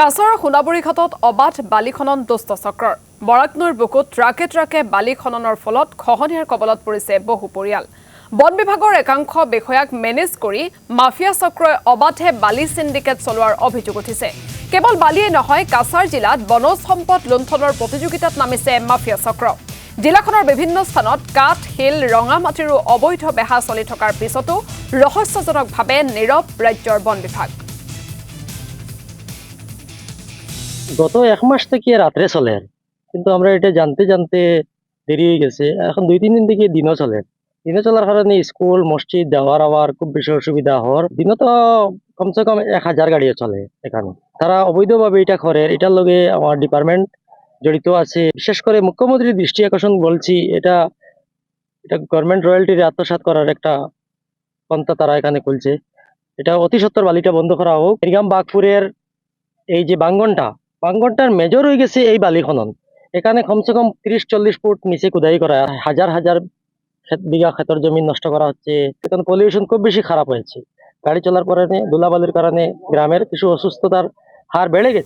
কাছৰ সোণাবুৰী ঘাটত অবাধ বালি খনন দুষ্ট চক্ৰৰ বৰাক নৈৰ বুকুত ট্ৰাকে ট্ৰাকে বালি খননৰ ফলত খহনীয়াৰ কবলত পৰিছে বহু পৰিয়াল। বন বিভাগৰ একাংশ বিষয়াক মেনেজ কৰি মাফিয়া চক্ৰই অবাধে বালি সিন্ডিকেট চলোৱাৰ অভিযোগ উঠিছে। কেৱল বালিয়ে নহয়, কাছাৰ জিলাত বনজ সম্পদ লুণ্ঠনৰ প্ৰতিযোগিতাত নামিছে মাফিয়া চক্ৰ। জিলাখনৰ বিভিন্ন স্থানত কাঠ, শিল, ৰঙা মাটিৰো অবৈধ বেহা চলি থকাৰ পিছতো ৰহস্যজনকভাৱে নীৰৱ ৰাজ্যৰ বন বিভাগ। গত এক মাস থেকে রাত্রে চলে, কিন্তু আমরা এটা জানতে জানতে দেরি হয়ে গেছে। এখন 2-3 দিন থেকে দিনও চলে। দিনে চলার কারণে স্কুল মসজিদ যাওয়ার আওয়ার খুব বেশি অসুবিধা হওয়ার দিনও তো কমসে কম 1000 গাড়িও চলে এখানে। তারা অবৈধভাবে এটা করে, এটার লগে আমার ডিপার্টমেন্ট জড়িত আছে। বিশেষ করে মুখ্যমন্ত্রীর দৃষ্টি আকর্ষণ বলছি, এটা এটা গভর্নমেন্ট রয়্যালটির আত্মসাৎ করার একটা পন্থা তারা এখানে খুলছে। এটা অতি সত্বর বালিটা বন্ধ করা হোক। এরগাম বাগপুরের এই যে বাঙ্গনটার মেজর হয়ে গেছে এই বালি খনন। এখানে কমসে কম 30-40 ফুট নিচে খুদাই করা, হাজার হাজার বিঘা ক্ষেতের জমি নষ্ট করা হচ্ছে। এখানে পলিউশন খুব বেশি খারাপ হয়েছে। গাড়ি চলার কারণে, ধুলাবালির কারণে গ্রামের কিছু অসুস্থতার হার বেড়ে গেছে।